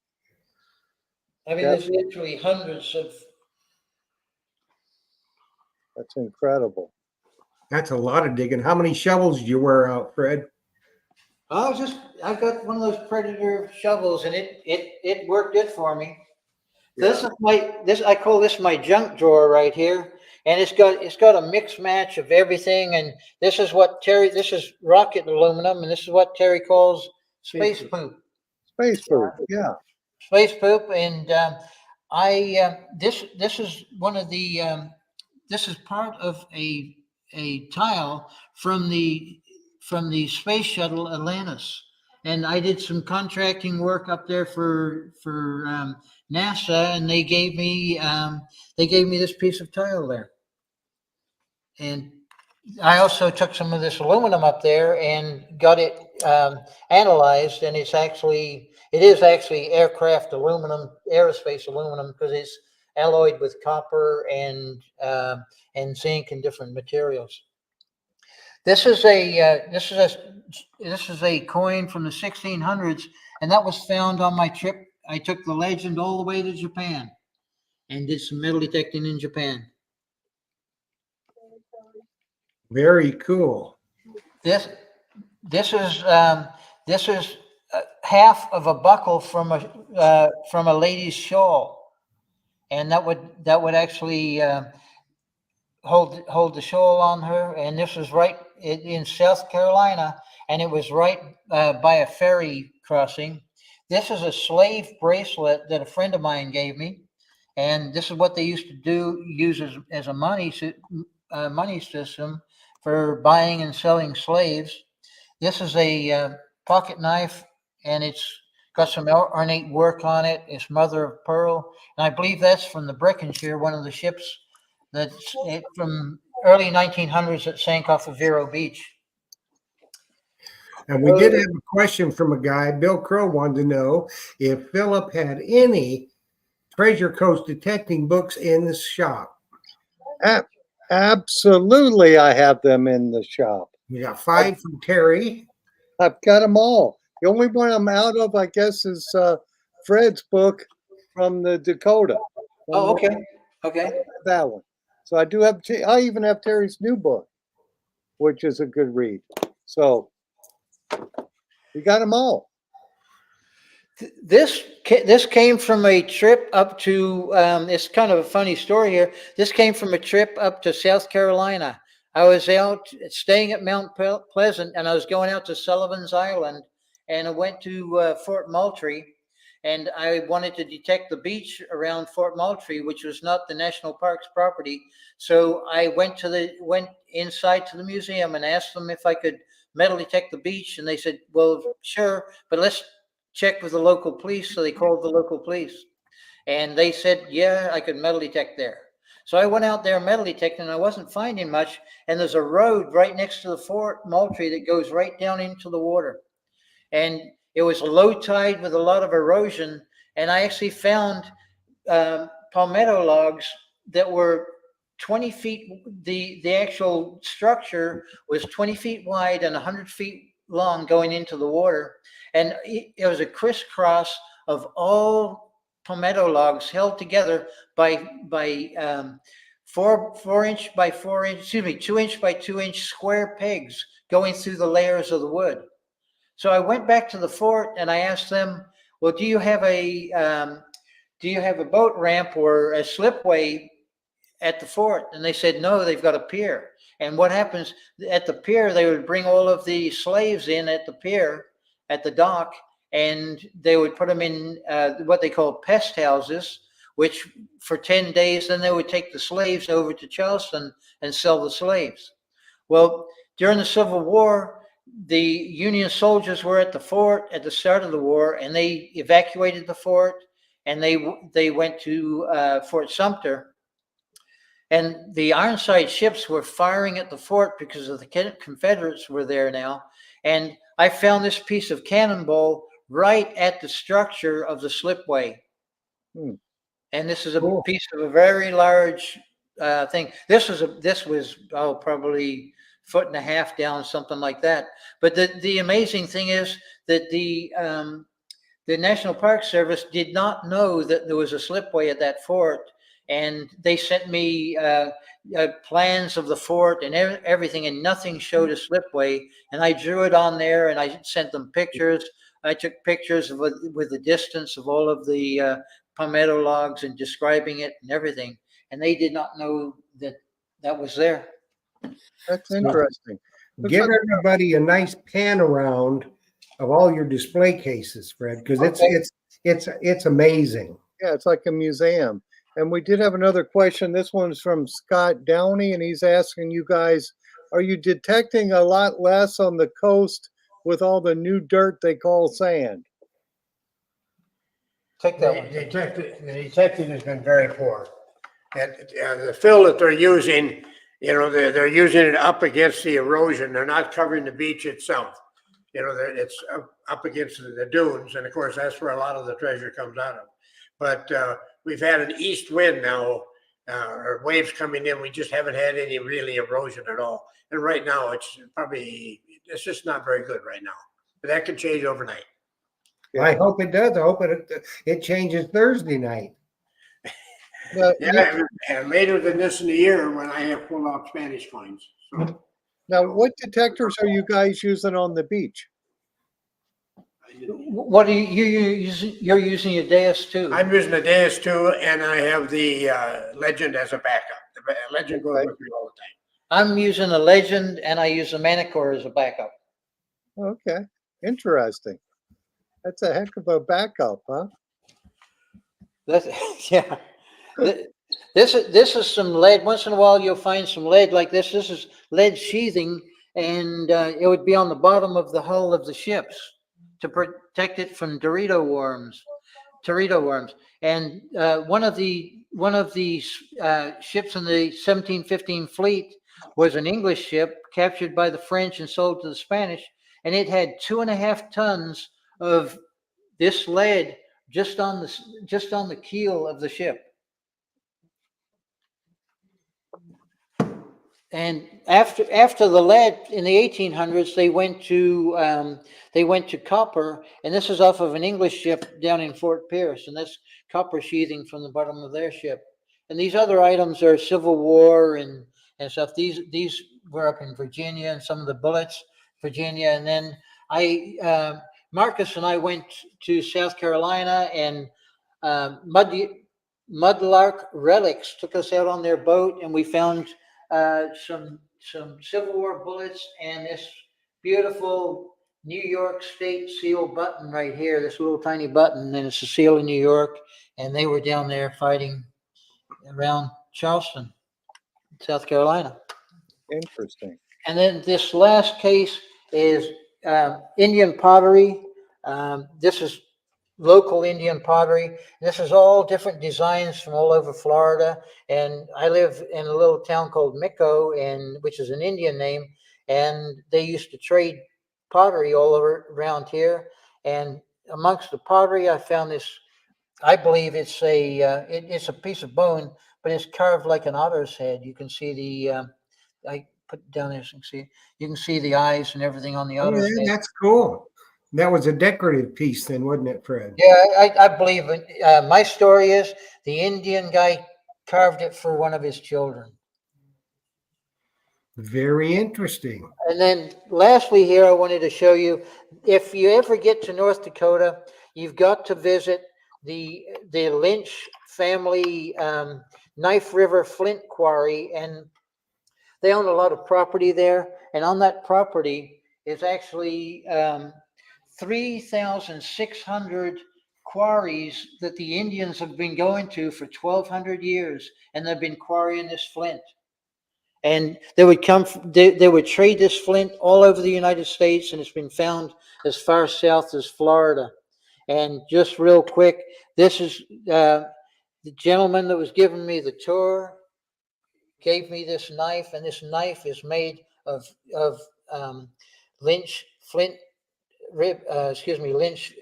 I mean, there's literally hundreds of. That's incredible. That's a lot of digging. How many shovels did you wear out, Fred? I got one of those Predator shovels, and it worked good for me. Yeah. I call this my junk drawer right here, and it's got a mixed match of everything. And this is rocket aluminum, and this is what Terry calls space poop. Space poop, yeah. Space poop, and this is one of the this is part of a tile from the space shuttle Atlantis, and I did some contracting work up there for NASA, and they gave me this piece of tile there, and I also took some of this aluminum up there and got it analyzed, and it is actually aircraft aluminum, aerospace aluminum, because it's alloyed with copper and zinc and different materials. This is a coin from the 1600s, and that was found on my trip. I took the Legend all the way to Japan and did some metal detecting in Japan. Very cool. This is half of a buckle from a lady's shawl, and that would actually hold the shawl on her. And this was right in South Carolina, and it was right by a ferry crossing. This is a slave bracelet that a friend of mine gave me, and this is what they used to use as a money system for buying and selling slaves. This is a pocket knife, and it's got some ornate work on it. It's mother of pearl, and I believe that's from the Breckenshire, one of the ships that's from early 1900s that sank off of Vero Beach. And we did have a question from a guy, Bill Crow, wanted to know if Philip had any Treasure Coast detecting books in the shop. Absolutely, I have them in the shop. We got 5 from Terry. I've got them all. The only one I'm out of, I guess, is Fred's book from the Dakota. Oh, okay. Okay. That one. So I do have. I even have Terry's new book, which is a good read. So we got them all. This came from a trip up to. It's kind of a funny story here. This came from a trip up to South Carolina. I was out staying at Mount Pleasant, and I was going out to Sullivan's Island, and I went to Fort Moultrie, and I wanted to detect the beach around Fort Moultrie, which was not the national park's property. So I went inside to the museum and asked them if I could metal detect the beach, and they said, "Well, sure, but let's check with the local police." So they called the local police, and they said, "Yeah, I could metal detect there." So I went out there metal detecting, and I wasn't finding much. And there's a road right next to the Fort Moultrie that goes right down into the water, and it was low tide with a lot of erosion. And I actually found palmetto logs that were 20 feet. The actual structure was 20 feet wide and 100 feet long going into the water. And it was a crisscross of all palmetto logs held together by 4-inch by 4-inch, excuse me, 2-inch by 2-inch square pegs going through the layers of the wood. So I went back to the fort and I asked them, "Well, do you have a boat ramp or a slipway at the fort?" And they said, "No, they've got a pier." And what happens at the pier, they would bring all of the slaves in at the pier, at the dock, and they would put them in what they call pest houses, which for 10 days, then they would take the slaves over to Charleston and sell the slaves. Well, during the Civil War, the Union soldiers were at the fort at the start of the war, and they evacuated the fort, and they went to Fort Sumter. And the Ironside ships were firing at the fort because of the Confederates were there now. And I found this piece of cannonball right at the structure of the slipway. And this is a piece of a very large thing. This was probably 1.5 feet down, something like that. But the amazing thing is that the National Park Service did not know that there was a slipway at that fort. And they sent me plans of the fort and everything, and nothing showed a slipway. And I drew it on there, and I sent them pictures. I took pictures with the distance of all of the palmetto logs and describing it and everything. And they did not know that was there. That's interesting. Give everybody a nice pan around of all your display cases, Fred, because it's amazing. Yeah, it's like a museum. And we did have another question. This one's from Scott Downey, and he's asking you guys, are you detecting a lot less on the coast with all the new dirt they call sand? Take that one. The detecting has been very poor. And the fill that they're using, they're using it up against the erosion. They're not covering the beach itself. It's up against the dunes. And of course, that's where a lot of the treasure comes out of. But we've had an east wind now, or waves coming in. We just haven't had any really erosion at all. And right now, it's just not very good right now. But that can change overnight. Yeah. I hope it does. I hope it changes Thursday night. And later than this in the year when I have pulled out Spanish coins. So. Now, what detectors are you guys using on the beach? What are you using? You're using a Deus 2. I'm using a Deus 2, and I have the Legend as a backup. The Legend goes with me all the time. I'm using a Legend, and I use a Manicore as a backup. Okay, interesting. That's a heck of a backup, huh? Yeah. This is some lead. Once in a while, you'll find some lead like this. This is lead sheathing, and it would be on the bottom of the hull of the ships to protect it from Teredo worms. And one of the ships in the 1715 fleet was an English ship captured by the French and sold to the Spanish. and it had 2.5 tons of this lead just on the keel of the ship. And after the lead in the 1800s, they went to copper, and this is off of an English ship down in Fort Pierce, and that's copper sheathing from the bottom of their ship. And these other items are Civil War and stuff. These were up in Virginia, and some of the bullets, Virginia. And then Marcus and I went to South Carolina, and Mudlark Relics took us out on their boat, and we found some Civil War bullets and this beautiful New York State seal button right here, this little tiny button, and it's a seal in New York, and they were down there fighting around Charleston, South Carolina. Interesting. And then this last case is Indian pottery. This is local Indian pottery. This is all different designs from all over Florida. And I live in a little town called Micco, which is an Indian name. And they used to trade pottery all around here. And amongst the pottery, I found this. I believe it's a piece of bone, but it's carved like an otter's head. You can see I put it down there so you can see the eyes and everything on the Oh, otter's yeah, head. that's cool. That was a decorative piece then, wasn't it, Fred? Yeah, I believe it. My story is the Indian guy carved it for one of his children. Very interesting. And then lastly here, I wanted to show you, if you ever get to North Dakota, you've got to visit the Lynch family Knife River Flint Quarry, and they own a lot of property there. And on that property is actually 3,600 quarries that the Indians have been going to for 1,200 years, and they've been quarrying this flint. And they would they would trade this flint all over the United States, and it's been found as far south as Florida. And just real quick, this is the gentleman that was giving me the tour gave me this knife, and this knife is made of Lynch Flint Lynch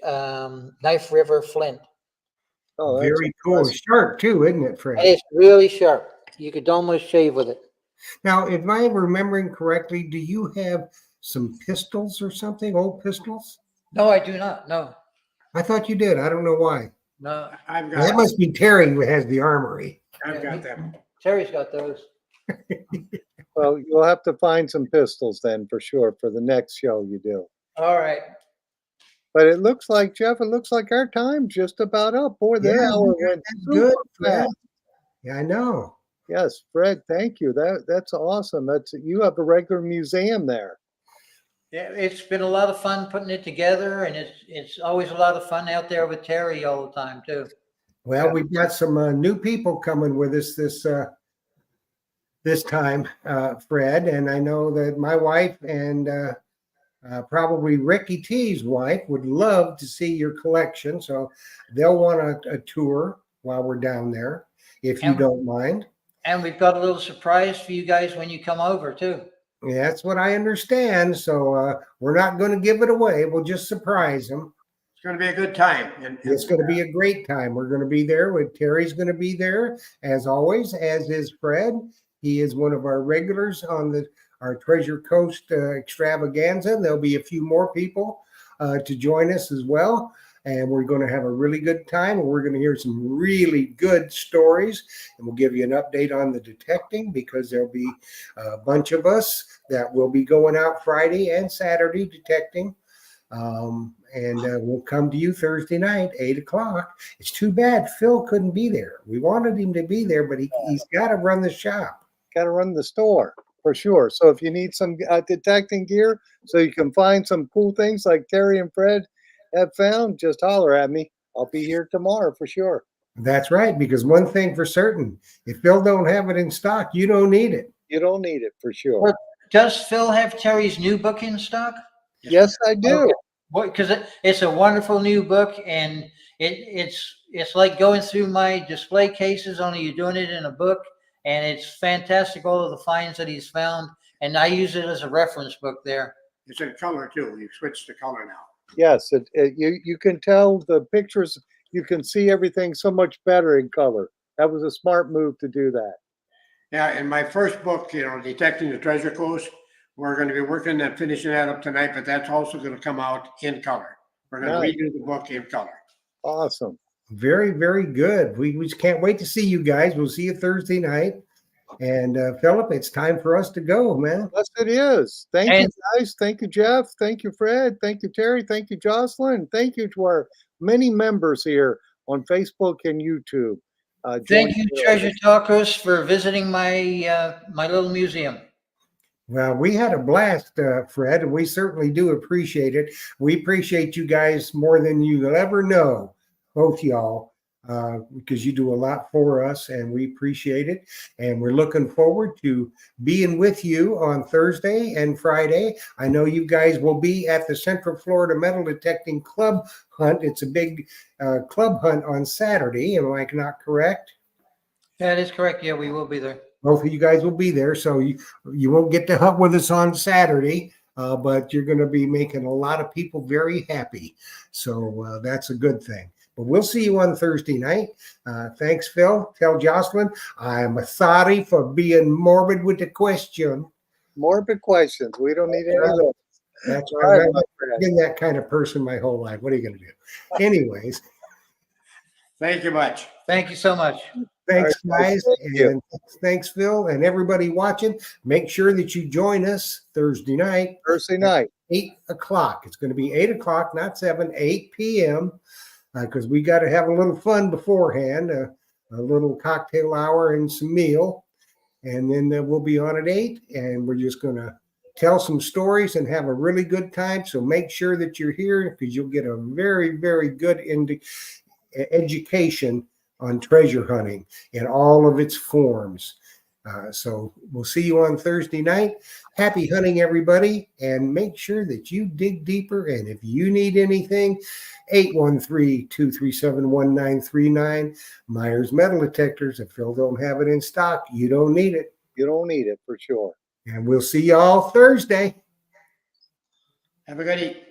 Knife River Flint. Oh, that's Very cool. impressive. Sharp too, isn't it, Fred? And it's really sharp. You could almost shave with it. Now, if I'm remembering correctly, do you have some pistols or something, old pistols? No, I do not. No, I thought you did. I don't know why. no. I've That got, must be Terry who has the armory. I've got them. Terry's got those. Well, you'll have to find some pistols then for sure for the next show you do. All right. But it looks like, Jeff, it looks like our time's just about up. Boy, the Yeah, hour went that's super good, Fred. fast. Yeah, I know. Yes, Fred, thank you. That's awesome. You have a regular museum there. Yeah, it's been a lot of fun putting it together, and it's always a lot of fun out there with Terry all the time too. Well, Yeah. we've got some new people coming with us this time, Fred, and I know that my wife and probably Ricky T's wife would love to see your collection, so they'll want a tour while we're down there, if you And- don't mind. And we've got a little surprise for you guys when you come over too. Yeah, that's what I understand. So we're not going to give it away. We'll just surprise them. It's going to be a good time. And It's going to be a great time. We're going to be there. Terry's going to be there as always, as is Fred. He is one of our regulars on our Treasure Coast extravaganza. There'll be a few more people to join us as well. And we're going to have a really good time. We're going to hear some really good stories. And we'll give you an update on the detecting, because there'll be a bunch of us that will be going out Friday and Saturday detecting. We'll come to you Thursday night, 8:00. It's too bad Phil couldn't be there. We wanted him to be there, but he's got to run the shop. Got to run the store for sure. So if you need some detecting gear so you can find some cool things like Terry and Fred have found, just holler at me. I'll be here tomorrow for sure. That's right, because one thing for certain, if Phil don't have it in stock, you don't need it. You don't need it for sure. Well, does Phil have Terry's new book in stock? Yes, I do. Okay. Because it's a wonderful new book, and it's like going through my display cases, only you're doing it in a book, and it's fantastic, all of the finds that he's found, and I use it as a reference book there. It's in color too. You've switched to color now. Yes, you can tell the pictures. You can see everything so much better in color. That was a smart move to do that. Yeah, in my first book, Detecting the Treasure Coast, we're going to be working and finishing that up tonight, but that's also going to come out in color. We're going Nice. to redo the book in color. Awesome. Very, very good. We just can't wait to see you guys. We'll see you Thursday night. And Philip, it's time for us to go, man. Yes, it is. Thank you, And- guys. Thank you, Jeff. Thank you, Fred. Thank you, Terry. Thank you, Jocelyn. Thank you to our many members here on Facebook and YouTube. Thank you, joining Treasure Talkers, for visiting my my little museum. Well, we had a blast, Fred, and we certainly do appreciate it. We appreciate you guys more than you'll ever know, both y'all, because you do a lot for us, and we appreciate it. And we're looking forward to being with you on Thursday and Friday. I know you guys will be at the Central Florida Metal Detecting Club Hunt. It's a big club hunt on Saturday. Am I not correct? That is correct. Yeah, we will be there. Both of you guys will be there, so you won't get to hunt with us on Saturday, but you're going to be making a lot of people very happy. So that's a good thing. But we'll see you on Thursday night. Thanks, Phil. Tell Jocelyn I'm sorry for being morbid with the question. Morbid questions. We don't need any of those. That's All why right, I've my friend. been that kind of person my whole life. What are you going to do? Anyways, Thank you much. Thank you so much. thanks, All right, guys. thank you. And thanks, Phil, and everybody watching. Make sure that you join us Thursday night. Thursday night. 8 o'clock. It's going to be 8 o'clock, not 7, 8 p.m. Because we got to have a little fun beforehand, a little cocktail hour and some meal. And then we'll be on at 8, and we're just going to tell some stories and have a really good time. So make sure that you're here because you'll get a very, very good education on treasure hunting in all of its forms. So we'll see you on Thursday night. Happy hunting, everybody, and make sure that you dig deeper. And if you need anything, 813-237-1939. Myers Metal Detectors. If Phil don't have it in stock, you don't need it. You don't need it for sure. And we'll see y'all Thursday. Have a good evening.